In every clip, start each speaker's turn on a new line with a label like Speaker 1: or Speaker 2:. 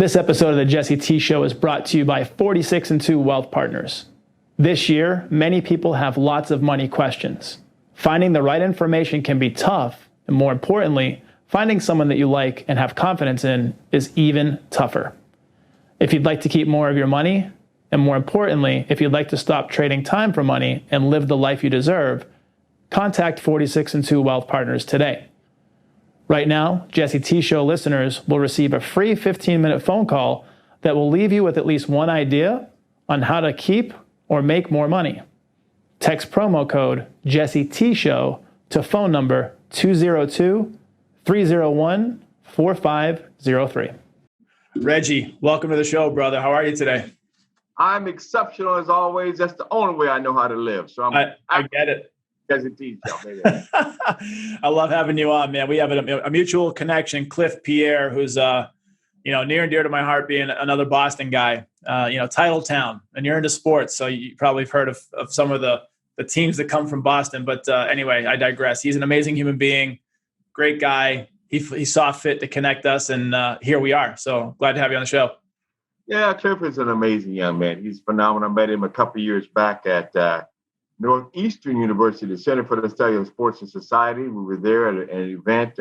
Speaker 1: This episode of the Jesse T Show is brought to you by 46 and 2 Wealth Partners. This year, many people have lots of money questions. Finding the right information can be tough, and more importantly, finding someone that you like and have confidence in is even tougher. If you'd like to keep more of your money, and more importantly, if you'd like to stop trading time for money and live the life you deserve, contact 46 and 2 Wealth Partners today. Right now, Jesse T Show listeners will receive a free 15-minute phone call that will leave you with at least one idea on how to keep or make more money. Text promo code Jesse T Show to phone number 202-301-4503. Reggie, welcome to the show, brother. How are you today?
Speaker 2: I'm exceptional as always. That's the only way I know how to live. So
Speaker 1: I get it.
Speaker 2: Jesse T Show, baby.
Speaker 1: I love having you on, man. We have a mutual connection, Cliff Pierre, who's near and dear to my heart, being another Boston guy. Title town, and you're into sports, so you probably have heard of some of the teams that come from Boston. But anyway, I digress. He's an amazing human being, great guy. He saw fit to connect us, and here we are. So glad to have you on the show.
Speaker 2: Yeah, Cliff is an amazing young man. He's phenomenal. I met him a couple of years back at Northeastern University, the Center for the Study of Sports and Society. We were there at an event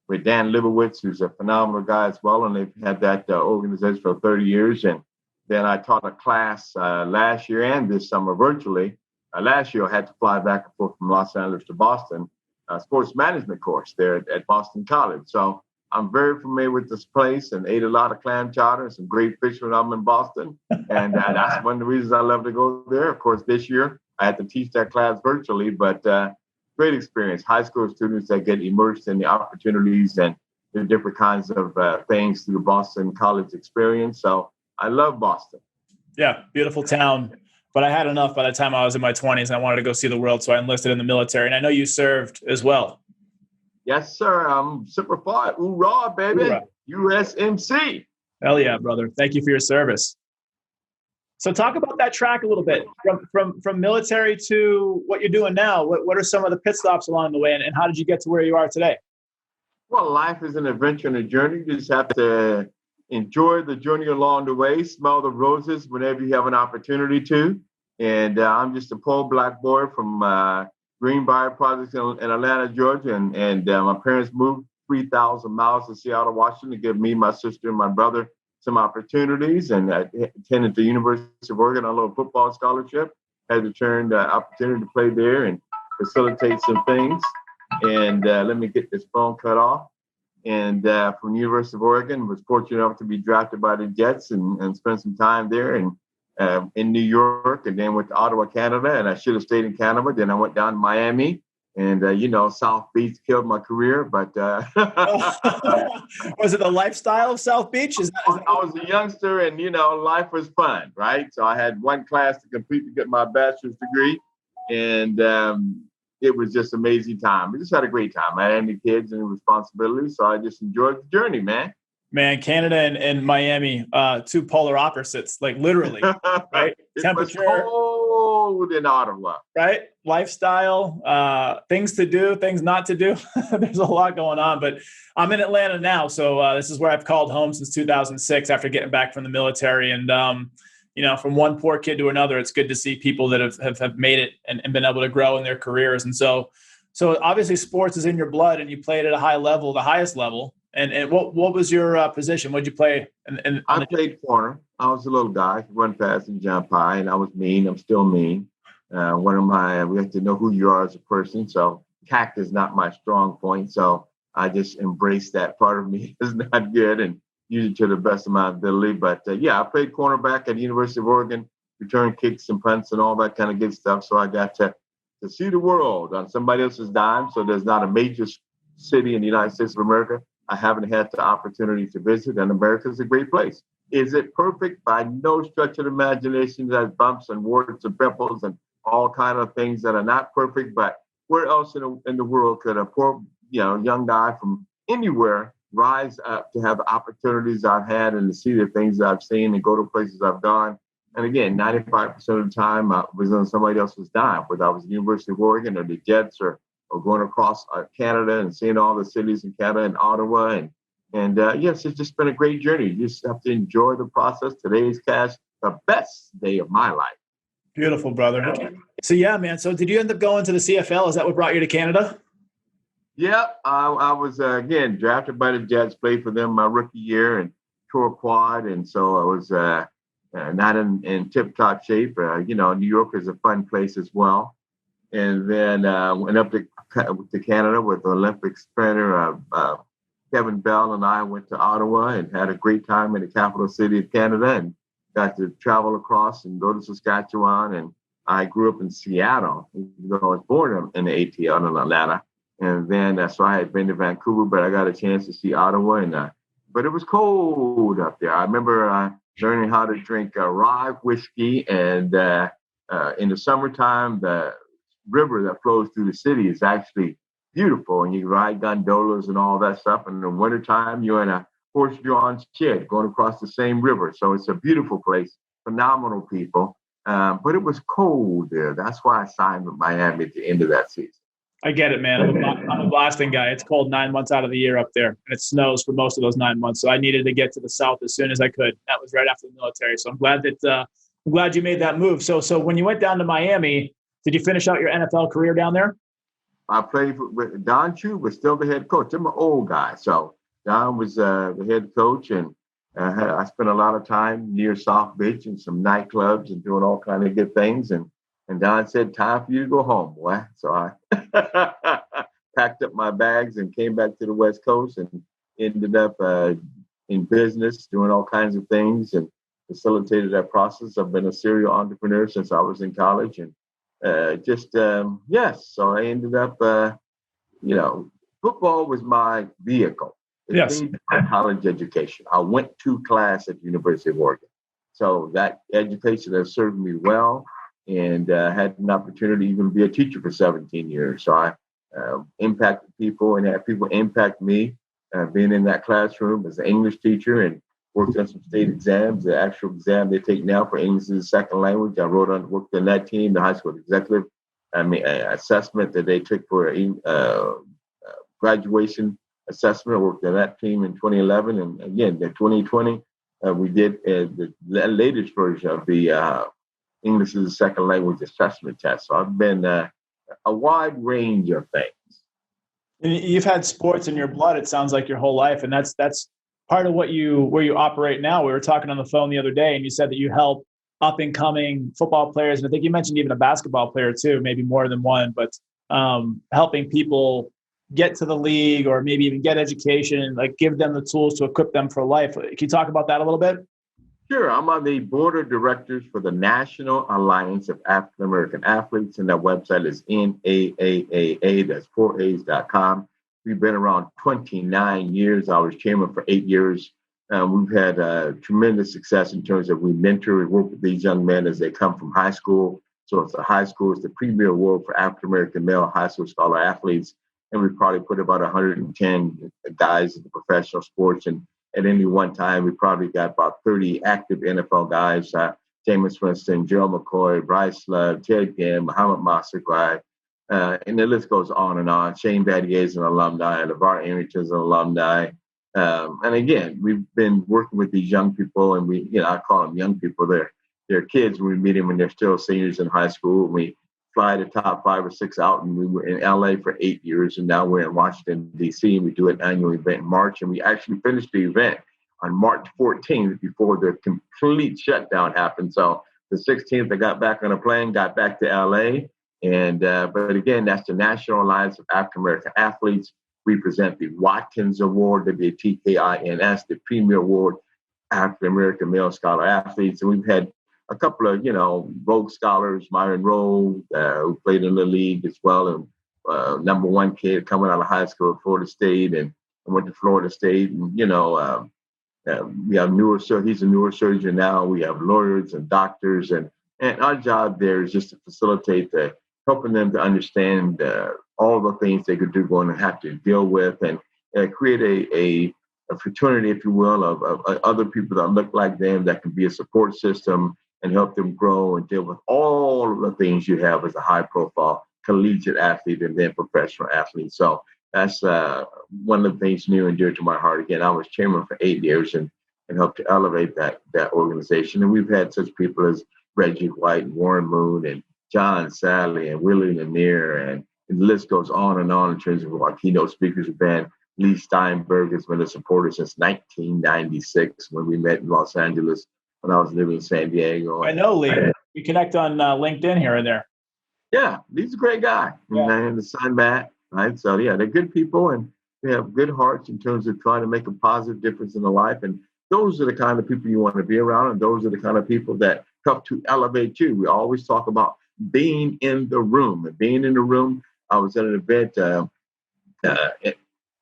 Speaker 2: with Dan Libowitz, who's a phenomenal guy as well, and they've had that organization for 30 years. And then I taught a class last year and this summer virtually. Last year, I had to fly back and forth from Los Angeles to Boston, sports management course there at Boston College. So I'm very familiar with this place and ate a lot of clam chowder and some great fish when I'm in Boston. And that's one of the reasons I love to go there. Of course, this year, I had to teach that class virtually, but great experience. High school students that get immersed in the opportunities and the different kinds of things through the Boston College experience. So I love Boston. Yeah,
Speaker 1: beautiful town. But I had enough by the time I was in my 20s, and I wanted to go see the world, so I enlisted in the military. And I know you served as well.
Speaker 2: Yes, sir. I'm Super 5. Hoorah, baby. Hoorah. USMC.
Speaker 1: Hell yeah, brother. Thank you for your service. So talk about that track a little bit, from military to what you're doing now. What are some of the pit stops along the way, and how did you get to where you are today?
Speaker 2: Well, life is an adventure and a journey. You just have to enjoy the journey along the way, smell the roses whenever you have an opportunity to. And I'm just a poor black boy from Greenbrier Projects in Atlanta, Georgia. And my parents moved 3,000 miles to Seattle, Washington to give me, my sister, and my brother some opportunities, and I attended the University of Oregon on a little football scholarship. Had the opportunity to play there and facilitate some things. And let me get this phone cut off. And from the University of Oregon, was fortunate enough to be drafted by the Jets and spend some time there and in New York, and then went to Ottawa, Canada. And I should have stayed in Canada. Then I went down to Miami. And, South Beach killed my career, but...
Speaker 1: Was it the lifestyle of South Beach?
Speaker 2: I was a youngster and, life was fun, right? So I had one class to complete to get my bachelor's degree. And it was just an amazing time. We just had a great time. I had any kids and responsibilities, so I just enjoyed the journey, man.
Speaker 1: Man, Canada and Miami, two polar opposites, like literally, right?
Speaker 2: Temperature. Was cold in Ottawa.
Speaker 1: Right? Lifestyle, things to do, things not to do. There's a lot going on, but I'm in Atlanta now. So this is where I've called home since 2006 after getting back from the military. And, from one poor kid to another, it's good to see people that have made it and been able to grow in their careers. And so obviously sports is in your blood, and you played at a high level, the highest level. And what was your position? What did you play?
Speaker 2: I played corner. I was a little guy, run fast and jump high, and I was mean. I'm still mean. We have to know who you are as a person. So tact is not my strong point. So I just embrace that part of me is not good and use it to the best of my ability. But I played cornerback at the University of Oregon, return kicks and punts and all that kind of good stuff. So I got to see the world on somebody else's dime. So there's not a major city in the United States of America I haven't had the opportunity to visit, and America is a great place. Is it perfect? By no stretch of the imagination. There's bumps and warts and pimples and all kind of things that are not perfect. But where else in the world could a poor, young guy from anywhere rise up to have the opportunities I've had and to see the things I've seen and go to places I've gone? And again, 95% of the time I was on somebody else's dime, whether I was at the University of Oregon or the Jets or going across Canada and seeing all the cities in Canada and Ottawa and And yes, it's just been a great journey. You just have to enjoy the process. Today's cash, the best day of my life.
Speaker 3: Beautiful, brother. So yeah, man. So did you end up going to the CFL? Is that what brought you to Canada?
Speaker 2: Yeah, I was again drafted by the Jets, played for them my rookie year, and tore quad, and so I was not in tip-top shape. New York is a fun place as well. And then went up to Canada with the Olympic sprinter Kevin Bell, and I went to Ottawa and had a great time in the capital city of Canada, and got to travel across and go to Saskatchewan. And I grew up in Seattle, even though I was born in the ATL in Atlanta. And then so I had been to Vancouver, but I got a chance to see Ottawa, and but it was cold up there. I remember learning how to drink rye whiskey, and in the summertime, the river that flows through the city is actually beautiful, and you ride gondolas and all that stuff. And in the wintertime, you're in a horse-drawn shed going across the same river. So it's a beautiful place, phenomenal people. But it was cold there. That's why I signed with Miami at the end of that season.
Speaker 3: I get it, man. I'm a Boston guy. It's cold 9 months out of the year up there, and it snows for most of those 9 months. So I needed to get to the south as soon as I could. That was right after the military. So I'm glad you made that move. So when you went down to Miami, did you finish out your NFL career down there?
Speaker 2: I played with Don Chu, was still the head coach. I'm an old guy, so Don was the head coach, and I spent a lot of time near South Beach and some nightclubs and doing all kinds of good things. And Don said, "Time for you to go home, boy." So I packed up my bags and came back to the West Coast, and ended up in business, doing all kinds of things, and facilitated that process. I've been a serial entrepreneur since I was in college, and yes. So I ended up, football was my vehicle.
Speaker 3: Yes.
Speaker 2: My college education. I went to class at the University of Oregon. So that education has served me well, and had an opportunity to even be a teacher for 17 years. So I impacted people and had people impact me, being in that classroom as an English teacher, and worked on some state exams. The actual exam they take now for English as a second language, I worked on that team, the high school executive assessment that they took for graduation assessment. I worked on that team in 2011, and again, in 2020, we did the latest version of the English as a second language assessment test. So I've been a wide range of things.
Speaker 3: You've had sports in your blood, it sounds like, your whole life, and that's part of where you operate now. We were talking on the phone the other day, and you said that you help up and coming football players, and I think you mentioned even a basketball player too, maybe more than one, but helping people get to the league, or maybe even get education, like give them the tools to equip them for life. Can you talk about that a little bit?
Speaker 2: Sure. I'm on the board of directors for the National Alliance of African American Athletes, and that website is NAAAA, that's 4A's.com. We've been around 29 years. I was chairman for 8 years. We've had tremendous success in terms of we mentor and work with these young men as they come from high school. So it's the premier award for African American male high school scholar athletes. And we probably put about 110 guys in the professional sports. And at any one time, we probably got about 30 active NFL guys. Jameis Winston, Gerald McCoy, Bryce Love, Ted Ginn, Muhammad Massaquoi, and the list goes on and on. Shane Battier is an alumni, LeVar Arrington is an alumni. And again, we've been working with these young people, and I call them young people. They're kids when we meet them when they're still seniors in high school. We fly the top 5 or 6 out, and we were in LA for 8 years, and now we're in Washington, D.C., and we do an annual event in March, and we actually finished the event on March 14th before the complete shutdown happened. So the 16th, I got back on a plane, got back to LA, and but again, that's the National Alliance of African American Athletes. We present the Watkins Award, WTKINS, the Premier Award, African American Male Scholar Athletes, and we've had a couple of, Rhodes Scholars, Myron Rowe, who played in the league as well, and number one kid coming out of high school at Florida State, and went to Florida State. And, we have he's a neurosurgeon now. We have lawyers and doctors, and our job there is just to facilitate helping them to understand all the things they could do going to have to deal with, and create a fraternity, if you will, of other people that look like them that can be a support system and help them grow and deal with all of the things you have as a high-profile collegiate athlete and then professional athlete. So that's one of the things near and dear to my heart. Again, I was chairman for 8 years and helped to elevate that organization. And we've had such people as Reggie White, and Warren Moon, and John Sally, and Willie Lanier, and the list goes on in terms of our keynote speakers have been. Lee Steinberg has been a supporter since 1996 when we met in Los Angeles when I was living in San Diego.
Speaker 3: I know Lee. We connect on LinkedIn here and there.
Speaker 2: Yeah, he's a great guy. Yeah. And the son, Matt, right? So, yeah, they're good people and they have good hearts in terms of trying to make a positive difference in the life. And those are the kind of people you want to be around. And those are the kind of people that help to elevate you. We always talk about being in the room. And being in the room, I was at an event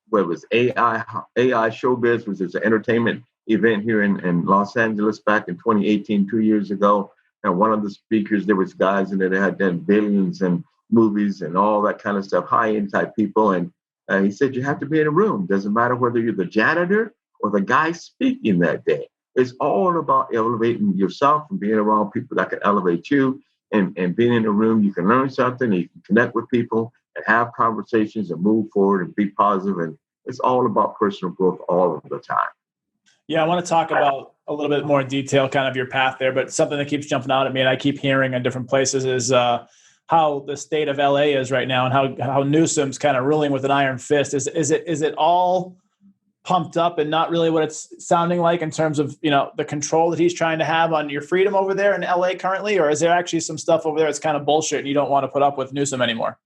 Speaker 2: where it was AI Showbiz, which is an entertainment event here in Los Angeles back in 2018, 2 years ago. And one of the speakers, there was guys in there that had done billions and movies and all that kind of stuff, high-end type people. And he said, you have to be in a room. Doesn't matter whether you're the janitor or the guy speaking that day. It's all about elevating yourself and being around people that can elevate you. And being in a room, you can learn something, you can connect with people and have conversations and move forward and be positive. And it's all about personal growth all of the time.
Speaker 3: Yeah, I want to talk about a little bit more detail, kind of your path there, but something that keeps jumping out at me and I keep hearing in different places is how the state of LA is right now and how Newsom's kind of ruling with an iron fist. Is it all pumped up and not really what it's sounding like in terms of, the control that he's trying to have on your freedom over there in LA currently? Or is there actually some stuff over there that's kind of bullshit and you don't want to put up with Newsom anymore?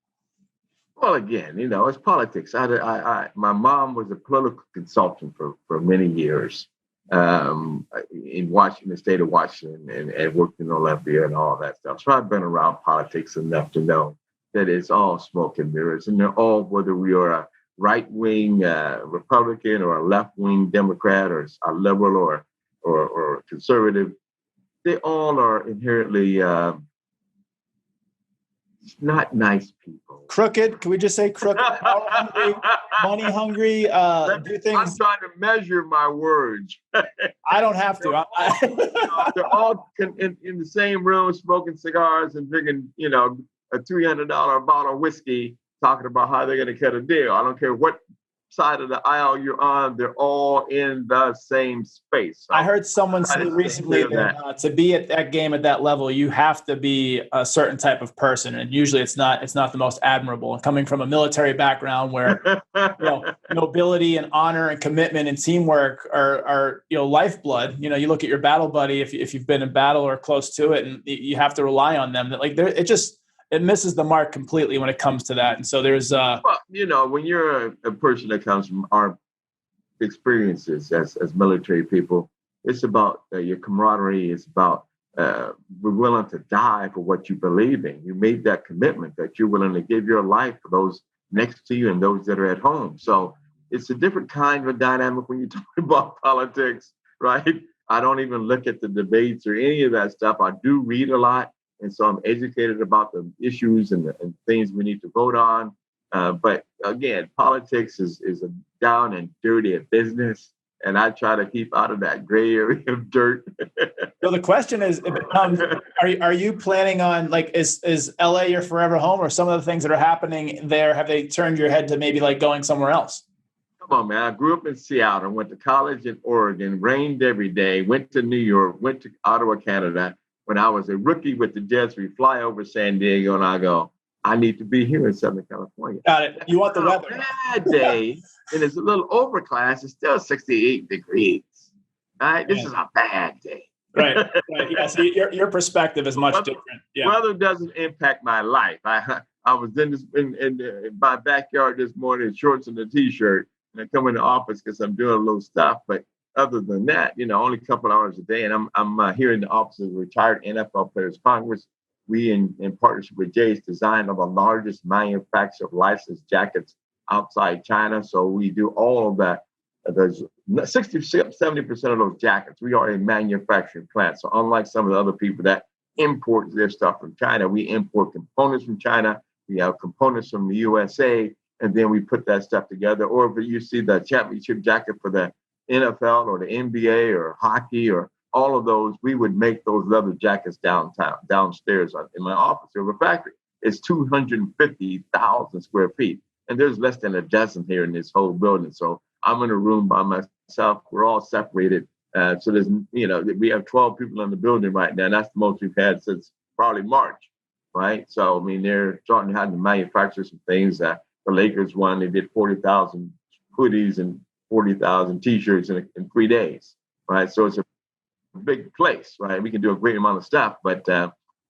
Speaker 2: Well, again, it's politics. My mom was a political consultant for many years in Washington, the state of Washington, and worked in Olympia and all that stuff. So I've been around politics enough to know that it's all smoke and mirrors, and they're all, whether we are a right-wing Republican or a left-wing Democrat or a liberal or conservative, they all are inherently not nice people.
Speaker 3: Crooked. Can we just say crooked? Power hungry, money hungry. Do things.
Speaker 2: I'm trying to measure my words.
Speaker 3: I don't have to.
Speaker 2: They're all in the same room smoking cigars and drinking, a $300 bottle of whiskey, talking about how they're going to cut a deal. I don't care what side of the aisle you're on, they're all in the same space. So
Speaker 3: I heard someone say recently that to be at that game at that level, you have to be a certain type of person, and usually it's not the most admirable. And coming from a military background where nobility and honor and commitment and teamwork are lifeblood. You look at your battle buddy if you've been in battle or close to it, and you have to rely on them. That it misses the mark completely when it comes to that. And so there's
Speaker 2: when you're a person that comes from our experiences as military people, it's about your camaraderie. It's about we're willing to die for what you believe in. You made that commitment that you're willing to give your life for those next to you and those that are at home. So it's a different kind of a dynamic when you talk about politics, right? I don't even look at the debates or any of that stuff. I do read a lot. And so I'm educated about the issues and things we need to vote on. But again, politics is a down and dirty business. And I try to keep out of that gray area of dirt.
Speaker 3: So the question is, it becomes, are you planning on, is LA your forever home, or some of the things that are happening there, have they turned your head to maybe going somewhere else?
Speaker 2: Come on, man. I grew up in Seattle, went to college in Oregon, rained every day, went to New York, went to Ottawa, Canada. When I was a rookie with the Jets, we fly over San Diego and I go, I need to be here in Southern California.
Speaker 3: Got it. You want the weather.
Speaker 2: Bad day, and it's a little overcast. It's still 68 degrees. All right, this is a bad day.
Speaker 3: Right. Yeah. So your perspective is much different. Yeah.
Speaker 2: Weather doesn't impact my life. I was in my backyard this morning in shorts and a t-shirt, and I come in the office because I'm doing a little stuff, but other than that, only a couple hours a day. And I'm here in the office of the Retired NFL Players Congress. We, in partnership with Jay's, designed the largest manufacturer of licensed jackets outside China. So we do all of that. There's 60-70% of those jackets. We are a manufacturing plant. So unlike some of the other people that import their stuff from China, we import components from China. We have components from the USA, and then we put that stuff together. Or if you see the championship jacket for the NFL or the NBA or hockey or all of those, we would make those leather jackets downstairs in my office. We have a factory. It's 250,000 square feet. and there's less than a dozen here in this whole building. So I'm in a room by myself. We're all separated. So there's, we have 12 people in the building right now. And that's the most we've had since probably March, right? So, I mean, they're starting to have to manufacture some things. The Lakers won. They did 40,000 hoodies and 40,000 T-shirts in 3 days, right? So it's a big place, right? We can do a great amount of stuff. But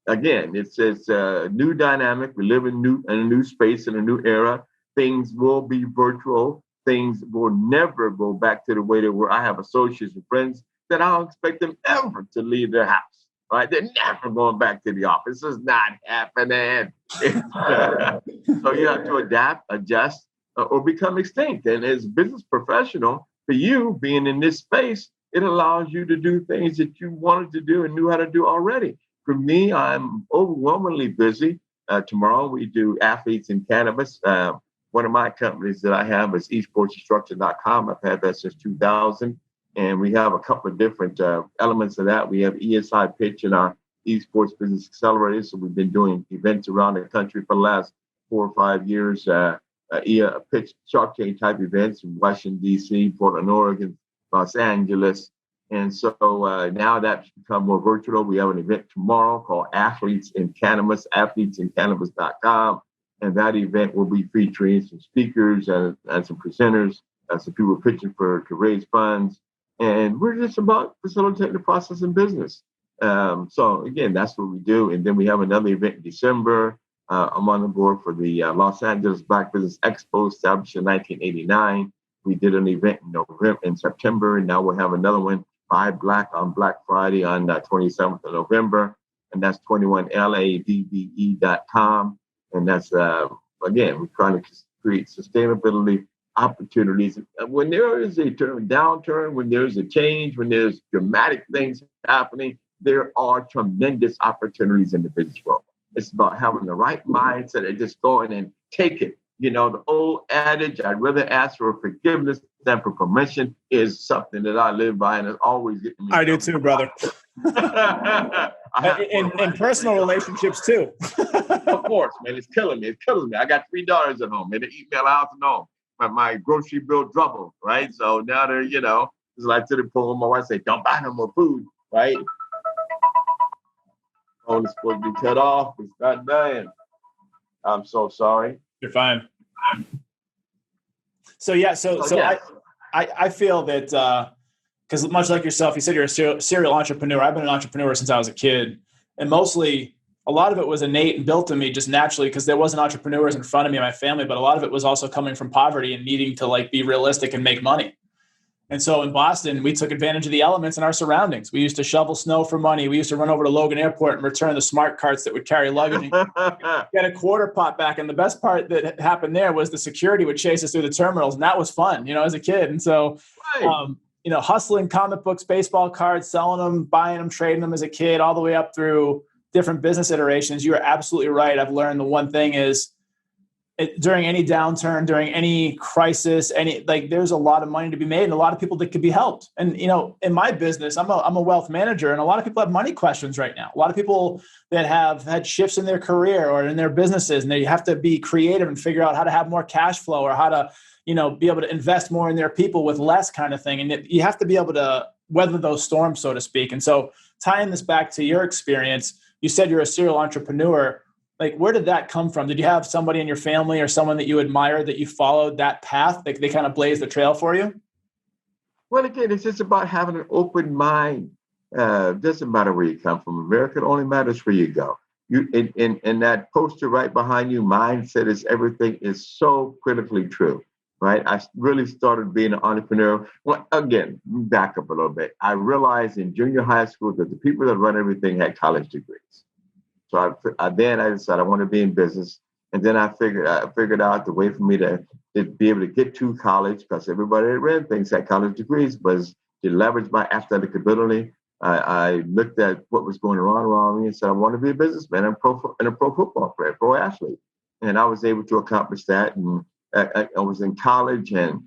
Speaker 2: again, it's a new dynamic. We live in a new space, in a new era. Things will be virtual. Things will never go back to the way they were. I have associates and friends that I don't expect them ever to leave their house, right? They're never going back to the office. It's not happening. So you have to adapt, adjust, or become extinct. And as a business professional, for you being in this space, it allows you to do things that you wanted to do and knew how to do already. For me, I'm overwhelmingly busy. Tomorrow we do athletes in cannabis. One of my companies that I have is esportsinstruction.com. I've had that since 2000. And we have a couple of different elements of that. We have ESI Pitch in our esports business accelerator. So we've been doing events around the country for the last 4 or 5 years. Pitch Shark Tank type events in Washington, D.C., Portland, Oregon, Los Angeles. And so now that's become more virtual. We have an event tomorrow called Athletes in Cannabis, athletesincannabis.com. And that event will be featuring some speakers and some presenters, some people pitching to raise funds. And we're just about facilitating the process in business. So again, that's what we do. And then we have another event in December. I'm on the board for the Los Angeles Black Business Expo, established in 1989. We did an event in September, and now we'll have another one, Buy Black on Black Friday on 27th of November. And that's 21ladbe.com. And that's, again, we're trying to create sustainability opportunities. When there is a downturn, when there's a change, when there's dramatic things happening, there are tremendous opportunities in the business world. It's about having the right mindset and just going and take it. The old adage, I'd rather ask for forgiveness than for permission, is something that I live by and it's always getting me.
Speaker 3: I do too, brother. in personal relationships too.
Speaker 2: Of course, man, it's killing me. I got 3 daughters at home, and they eat me out and home. My grocery bill doubled, right? So now they're, it's like to the point my wife say, don't buy no more food, right? Phone is supposed to be cut off. It's not dying. I'm so sorry.
Speaker 3: You're fine. So yeah,
Speaker 2: yeah.
Speaker 3: I feel that because much like yourself, you said you're a serial entrepreneur. I've been an entrepreneur since I was a kid, and mostly a lot of it was innate and built in me just naturally because there wasn't entrepreneurs in front of me in my family, but a lot of it was also coming from poverty and needing to be realistic and make money. And so in Boston, we took advantage of the elements in our surroundings. We used to shovel snow for money. We used to run over to Logan Airport and return the smart carts that would carry luggage and get a quarter pot back. And the best part that happened there was the security would chase us through the terminals. And that was fun, as a kid. And so, hustling comic books, baseball cards, selling them, buying them, trading them as a kid, all the way up through different business iterations. You are absolutely right. I've learned the one thing is during any downturn, during any crisis, there's a lot of money to be made and a lot of people that could be helped. And, in my business, I'm a wealth manager, and a lot of people have money questions right now. A lot of people that have had shifts in their career or in their businesses, and they have to be creative and figure out how to have more cash flow or how to, be able to invest more in their people with less kind of thing. And you have to be able to weather those storms, so to speak. And so tying this back to your experience, you said you're a serial entrepreneur. Where did that come from? Did you have somebody in your family or someone that you admired that you followed that path? They kind of blazed the trail for you?
Speaker 2: Well, again, it's just about having an open mind. Doesn't matter where you come from. America, it only matters where you go. In that poster right behind you, mindset is everything, is so critically true, right? I really started being an entrepreneur. Well, again, back up a little bit. I realized in junior high school that the people that run everything had college degrees. So I decided I want to be in business. And then I figured out the way for me to be able to get to college, because everybody that ran things had college degrees, was to leverage my athletic ability. I looked at what was going on around me and said, I want to be a businessman and a pro football player, pro athlete. And I was able to accomplish that. And I was in college, and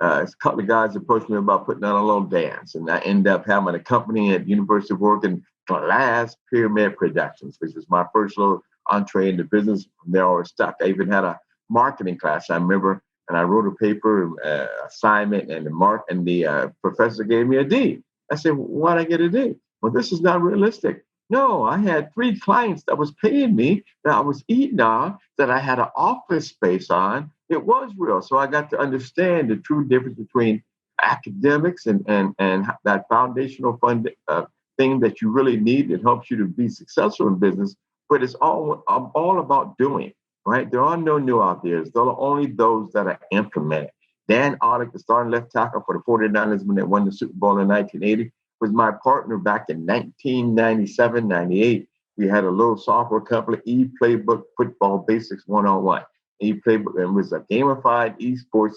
Speaker 2: a couple of guys approached me about putting on a little dance. And I ended up having a company at University of Oregon, Glass Pyramid Productions, which was my first little entree into business. From there, I was stuck. I even had a marketing class. I remember, and I wrote a paper assignment, and the professor gave me a D. I said, why'd I get a D? Well, this is not realistic. No, I had 3 clients that was paying me, that I was eating on, that I had an office space on. It was real. So I got to understand the true difference between academics and that foundational fund thing that you really need that helps you to be successful in business. But it's all about doing, right? There are no new ideas. There are only those that are implemented. Dan Audick, the starting left tackle for the 49ers when they won the Super Bowl in 1980, was my partner back in 1997, 98. We had a little software company, ePlaybook Football Basics 101. ePlaybook, it was a gamified esports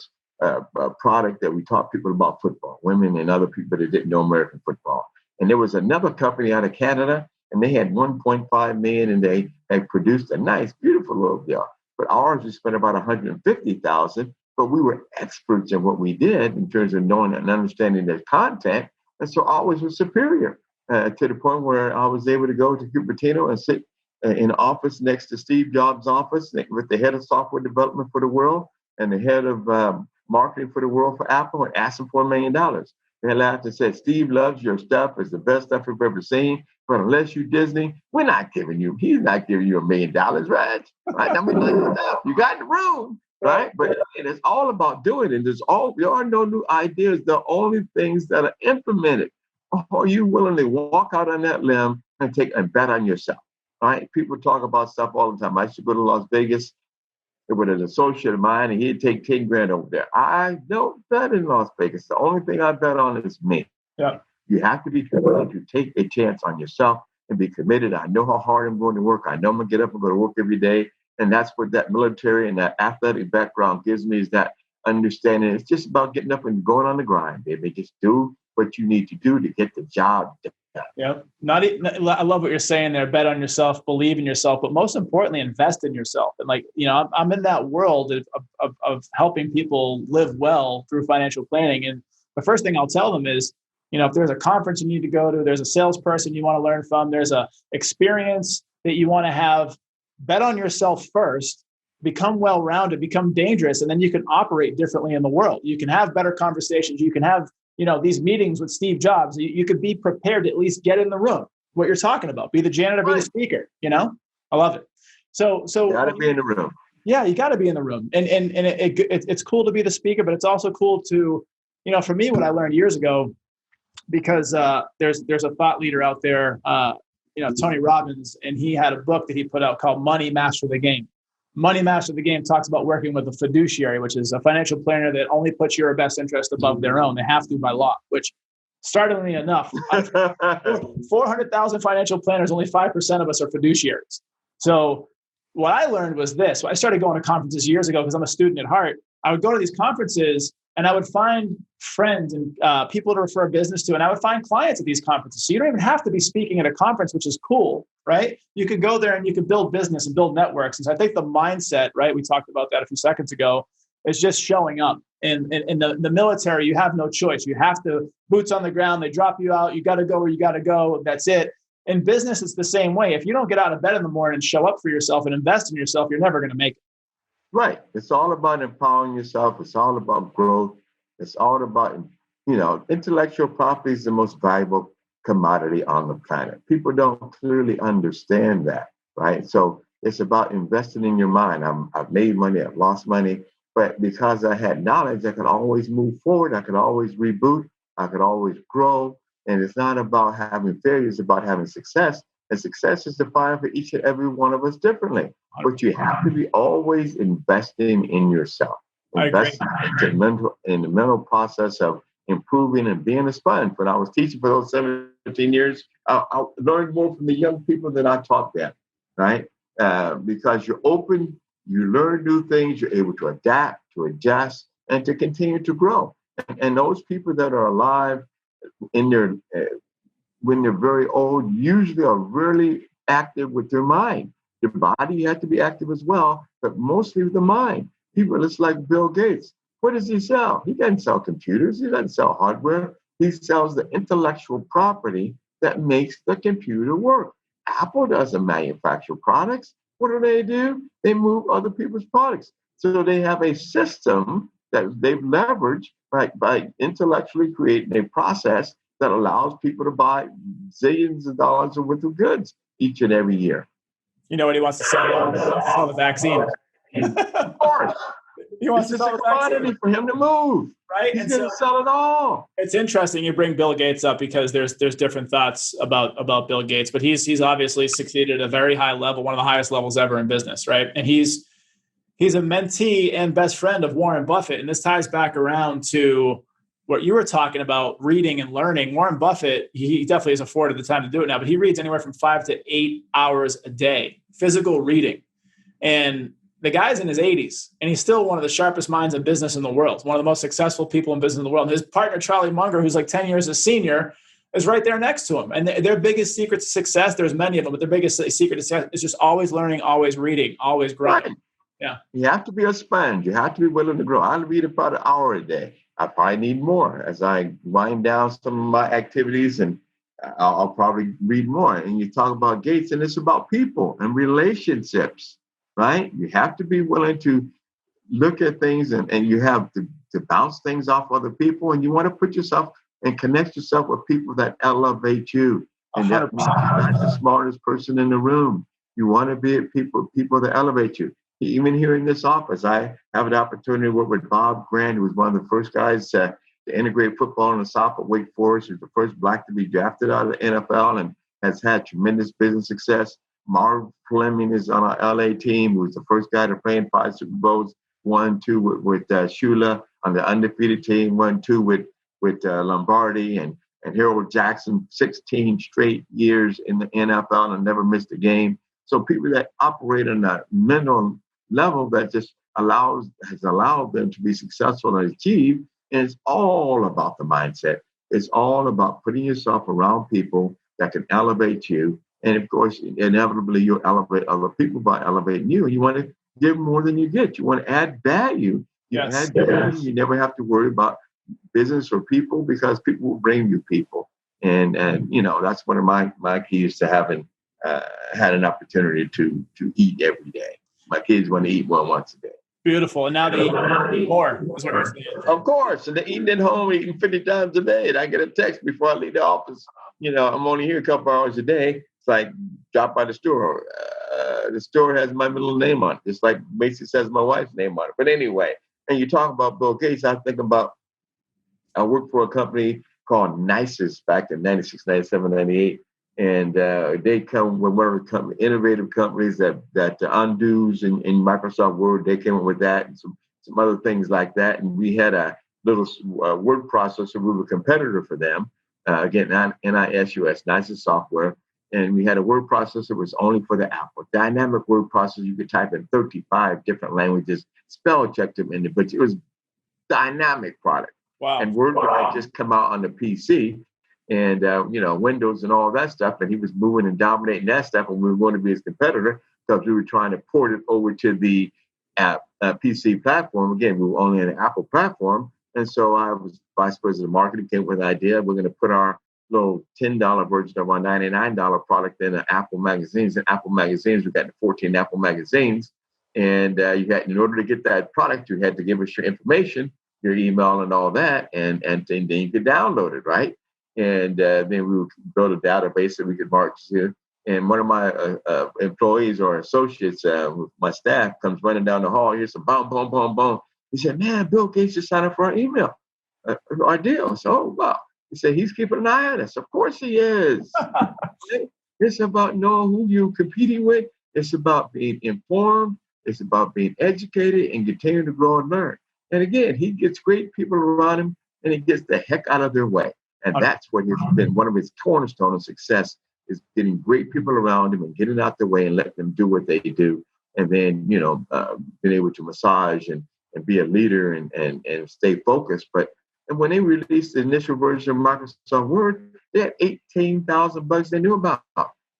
Speaker 2: product that we taught people about football, women and other people that didn't know American football. And there was another company out of Canada, and they had 1.5 million, and they had produced a nice, beautiful little deal. But ours, we spent about 150,000, but we were experts in what we did in terms of knowing and understanding their content. And so ours was superior to the point where I was able to go to Cupertino and sit in the office next to Steve Jobs' office with the head of software development for the world and the head of marketing for the world for Apple, and asked him for $1 million. They laughed and said, Steve loves your stuff. It's the best stuff we've ever seen. But unless you Disney, he's not giving you $1 million, right? Right? I mean, you got the room, right? But it's all about doing it. There are no new ideas. The only things that are implemented. Are you willing to walk out on that limb and bet on yourself? Right? People talk about stuff all the time. I used to go to Las Vegas with an associate of mine, and he'd take 10 grand over there. I don't bet in Las Vegas. The only thing I bet on is me.
Speaker 3: Yeah.
Speaker 2: You have to be willing to take a chance on yourself and be committed. I know how hard I'm going to work. I know I'm going to get up and go to work every day. And that's what that military and that athletic background gives me, is that understanding. It's just about getting up and going on the grind, baby. Just do what you need to do to get the job done.
Speaker 3: Yeah. I love what you're saying there. Bet on yourself, believe in yourself, but most importantly, invest in yourself. And I'm in that world of helping people live well through financial planning. And the first thing I'll tell them is, if there's a conference you need to go to, there's a salesperson you want to learn from, there's a experience that you want to have, bet on yourself first, become well-rounded, become dangerous, and then you can operate differently in the world. You can have better conversations. You can have these meetings with Steve Jobs. You could be prepared to at least get in the room, what you're talking about, be the janitor, be the speaker, I love it. So
Speaker 2: you got to be in the room.
Speaker 3: Yeah, you got to be in the room. And it's cool to be the speaker, but it's also cool to, for me, what I learned years ago, because there's a thought leader out there, Tony Robbins, and he had a book that he put out called Money Master the Game. Money Master the Game talks about working with a fiduciary, which is a financial planner that only puts your best interest above their own. They have to by law, which, startlingly enough, 400,000 financial planners, only 5% of us are fiduciaries. So what I learned was this. I started going to conferences years ago because I'm a student at heart. I would go to these conferences and I would find friends and people to refer business to, and I would find clients at these conferences. So you don't even have to be speaking at a conference, which is cool, right? You could go there and you could build business and build networks. And so I think the mindset, right, we talked about that a few seconds ago, is just showing up. And in the military, you have no choice. You have to, boots on the ground, they drop you out. You got to go where you got to go. That's it. In business, it's the same way. If you don't get out of bed in the morning and show up for yourself and invest in yourself, you're never going to make it.
Speaker 2: Right. It's all about empowering yourself. It's all about growth. It's all about, intellectual property is the most valuable commodity on the planet. People don't clearly understand that, right? So it's about investing in your mind. I've made money, I've lost money, but because I had knowledge, I could always move forward. I could always reboot. I could always grow. And it's not about having failure. It's about having success. And success is defined for each and every one of us differently. But you have to be always investing in yourself. Investing in the mental process of improving and being a sponge. When I was teaching for those 17 years, I learned more from the young people than I taught them, right? Because you're open, you learn new things, you're able to adapt, to adjust, and to continue to grow. And those people that are alive in their when they're very old, usually are really active with their mind. Your body, you have to be active as well, but mostly with the mind. People, it's like Bill Gates. What does he sell? He doesn't sell computers. He doesn't sell hardware. He sells the intellectual property that makes the computer work. Apple doesn't manufacture products. What do? They move other people's products. So they have a system that they've leveraged by intellectually creating a process that allows people to buy zillions of dollars worth of goods each and every year.
Speaker 3: You know what he wants to sell? He wants to sell the vaccine.
Speaker 2: Of course.
Speaker 3: He wants
Speaker 2: It's
Speaker 3: to
Speaker 2: just
Speaker 3: sell
Speaker 2: a
Speaker 3: the vaccine.
Speaker 2: commodity for him to move.
Speaker 3: Right.
Speaker 2: He's
Speaker 3: And
Speaker 2: going to sell it all.
Speaker 3: it's interesting you bring Bill Gates up because there's different thoughts about Bill Gates, but he's obviously succeeded at a very high level, one of the highest levels ever in business, right? And he's a mentee and best friend of Warren Buffett. And this ties back around to what you were talking about, reading and learning. Warren Buffett, he definitely has afforded the time to do it now, but he reads anywhere from 5 to 8 hours a day, physical reading. And the guy's in his 80s, and he's still one of the sharpest minds in business in the world, one of the most successful people in business in the world. And his partner, Charlie Munger, who's like 10 years his senior, is right there next to him. And their biggest secret to success, there's many of them, but their biggest secret to success is just always learning, always reading, always growing.
Speaker 2: Right.
Speaker 3: Yeah.
Speaker 2: You have to be a sponge. You have to be willing to grow. I read about an hour a day. I probably need more as I wind down some of my activities, and I'll probably read more. And you talk about Gates, and it's about people and relationships, right? You have to be willing to look at things, and you have to bounce things off other people, and you want to put yourself and connect yourself with people that elevate you. And that means you're not the smartest person in the room. You want to be people that elevate you. Even here in this office, I have the opportunity to work with Bob Grant, who was one of the first guys to integrate football in the South at Wake Forest. He was the first black to be drafted out of the NFL and has had tremendous business success. Marv Fleming is on our LA team, who was the first guy to play in 5 Super Bowls, 1-2 with Shula on the undefeated team, 1-2 with Lombardi and Harold Jackson, 16 straight years in the NFL and never missed a game. So people that operate on a mental level that just has allowed them to be successful and achieve. And it's all about the mindset. It's all about putting yourself around people that can elevate you. And of course, inevitably, you'll elevate other people by elevating you. And you want to give more than you get. You want to add value. Add value. You never have to worry about business or people because people will bring you people. And that's one of my keys to having had an opportunity to eat every day. My kids want to eat once a day.
Speaker 3: Beautiful. And now they eat more, is what you're saying.
Speaker 2: Of course. And they're eating at home, eating 50 times a day. And I get a text before I leave the office. I'm only here a couple hours a day. It's like, drop by the store. The store has my middle name on it, just like Macy's has my wife's name on it. But anyway, and you talk about Bill Gates, I worked for a company called Nisus back in 96, 97, 98. And they come with one of the innovative companies that undos in Microsoft Word. They came up with that and some other things like that. And we had a little word processor. We were a competitor for them. Again, NISUS, Nisus software. And we had a word processor that was only for the Apple. Dynamic word processor. You could type in 35 different languages, spell check them in it, but it was dynamic product.
Speaker 3: Wow.
Speaker 2: And Word had just come out on the PC. And, Windows and all that stuff. And he was moving and dominating that stuff. And we were going to be his competitor because we were trying to port it over to the PC platform. Again, we were only on an Apple platform. And so I was vice president of marketing, came with the idea. We're going to put our little $10 version of our $99 product in the Apple magazines. And Apple magazines, we got the 14 Apple magazines. And in order to get that product, you had to give us your information, your email and all that. And then you could download it, right? And then we would build a database that we could march to. And one of my employees or associates with my staff comes running down the hall. Here's some boom, boom, boom, boom. He said, "Man, Bill Gates just signed up for our email, our deal." So, oh, wow. He said, "He's keeping an eye on us." Of course he is. It's about knowing who you're competing with. It's about being informed. It's about being educated and continuing to grow and learn. And again, he gets great people around him and he gets the heck out of their way. And that's what has been one of his cornerstone of success is getting great people around him and getting out the way and letting them do what they do. And then, being able to massage and be a leader and stay focused. And when they released the initial version of Microsoft Word, they had 18,000 bugs they knew about.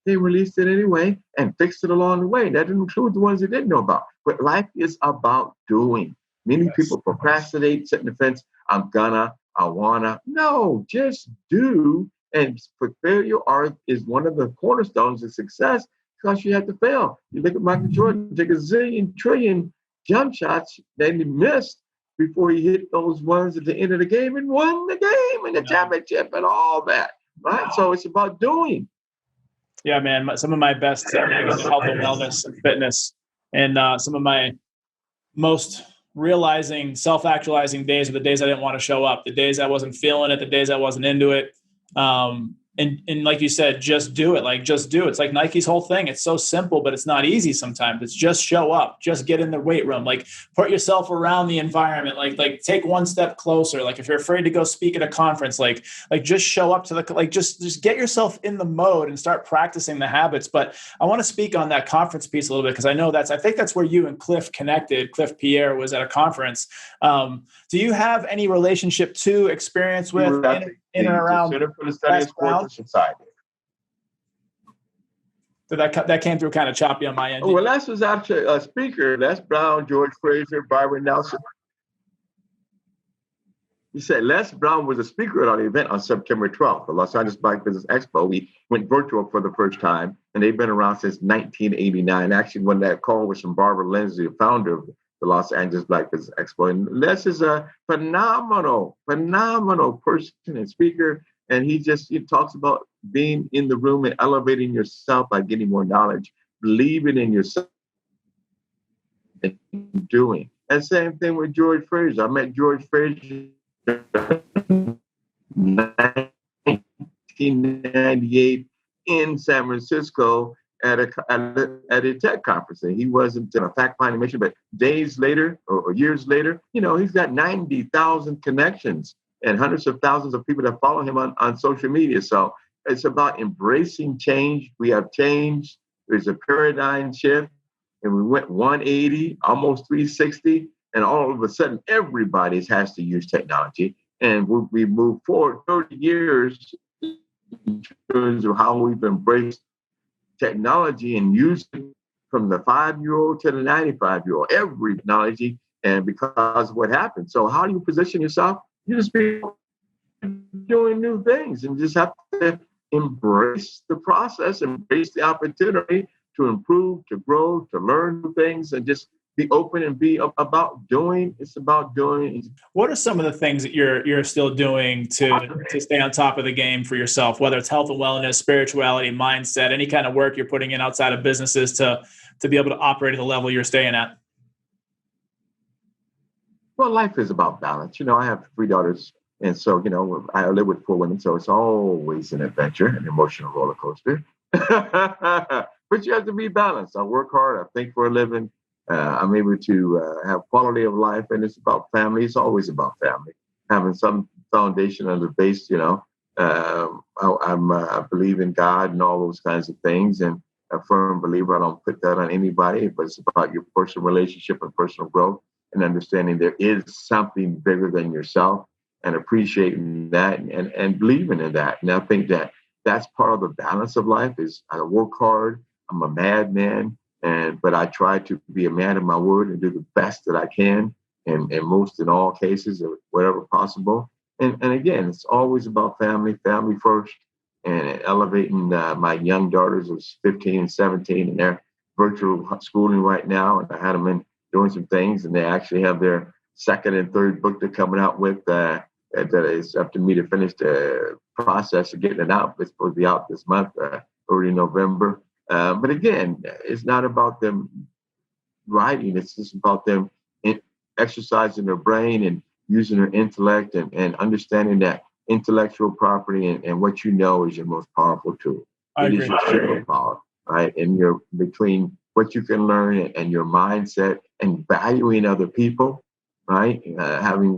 Speaker 2: They released it anyway and fixed it along the way. That didn't include the ones they didn't know about. But life is about doing. Many people procrastinate, sit in the fence. I wanna. No, just do. And failure is one of the cornerstones of success because you have to fail. You look at Michael Jordan, take a zillion, trillion jump shots that he missed before he hit those ones at the end of the game and won the game and the championship and all that, right? So it's about doing.
Speaker 3: Yeah, man. Some of my best health and wellness and fitness, and some of my most realizing, self-actualizing days are the days I didn't want to show up, the days I wasn't feeling it, the days I wasn't into it. And like you said, just do it. Like, just do it. It's like Nike's whole thing. It's so simple, but it's not easy sometimes. It's just show up, just get in the weight room, like put yourself around the environment, like take one step closer. Like if you're afraid to go speak at a conference, like just show up to just get yourself in the mode and start practicing the habits. But I want to speak on that conference piece a little bit, because I think that's where you and Cliff connected. Cliff Pierre was at a conference. Do you have any relationship to experience with in and around
Speaker 2: Center for the Study of Sports and Society?
Speaker 3: So that came through kind of choppy on my end.
Speaker 2: Oh, well, Les was actually a speaker. Les Brown, George Fraser, Byron Nelson. He said Les Brown was a speaker at our event on September 12th, the Los Angeles Black Business Expo. We went virtual for the first time, and they've been around since 1989. Actually, when that call was from Barbara Lindsay, the founder of the Los Angeles Black Business Expo. And Les is a phenomenal person and speaker. And he talks about being in the room and elevating yourself by getting more knowledge, believing in yourself, and doing. And same thing with George Fraser. I met George Fraser in 1998 in San Francisco at a tech conference. And he wasn't a fact-finding mission, but days later or years later, he's got 90,000 connections and hundreds of thousands of people that follow him on social media. So it's about embracing change. We have changed. There's a paradigm shift, and we went 180, almost 360, and all of a sudden, everybody has to use technology. And we moved forward 30 years in terms of how we've embraced technology and used it from the 5-year-old to the 95-year-old, every technology, and because of what happened. So how do you position yourself? You just be doing new things and just have to embrace the process, embrace the opportunity to improve, to grow, to learn new things, and just be open and be about doing. It's about doing.
Speaker 3: What are some of the things that you're still doing to stay on top of the game for yourself, whether it's health and wellness, spirituality, mindset, any kind of work you're putting in outside of businesses to be able to operate at the level you're staying at?
Speaker 2: Well, life is about balance. I have 3 daughters. And so, I live with 4 women. So it's always an adventure, an emotional roller coaster. But you have to be balanced. I work hard. I think for a living. I'm able to have quality of life. And it's about family. It's always about family. Having some foundation on the base, I believe in God and all those kinds of things. And a firm believer. I don't put that on anybody. But it's about your personal relationship and personal growth. And understanding there is something bigger than yourself, and appreciating that and believing in that. And I think that's part of the balance of life. Is I work hard. I'm a madman, but I try to be a man of my word and do the best that I can, and most in all cases, or whatever possible. And again, it's always about family first, and elevating my young daughters, who's 15 and 17, and they're virtual schooling right now, and I had them in doing some things, and they actually have their 2nd and 3rd book they're coming out with. That is up to me to finish the process of getting it out. It's supposed to be out this month, early November. But again, it's not about them writing. It's just about them exercising their brain and using their intellect and understanding that intellectual property and what you know is your most powerful tool. It is your superpower, right? And you're between what you can learn and your mindset and valuing other people, right?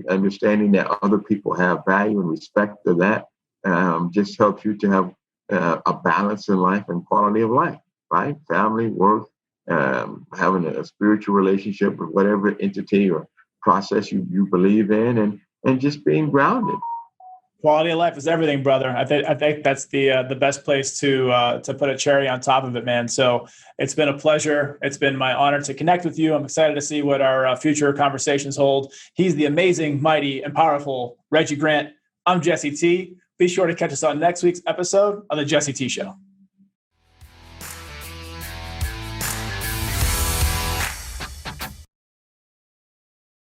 Speaker 2: Understanding that other people have value and respect to that just helps you to have a balance in life and quality of life, right? Family, work, having a spiritual relationship with whatever entity or process you believe in, and just being grounded.
Speaker 3: Quality of life is everything, brother. I think that's the best place to put a cherry on top of it, man. So it's been a pleasure. It's been my honor to connect with you. I'm excited to see what our future conversations hold. He's the amazing, mighty, and powerful Reggie Grant. I'm Jesse T. Be sure to catch us on next week's episode of The Jesse T Show.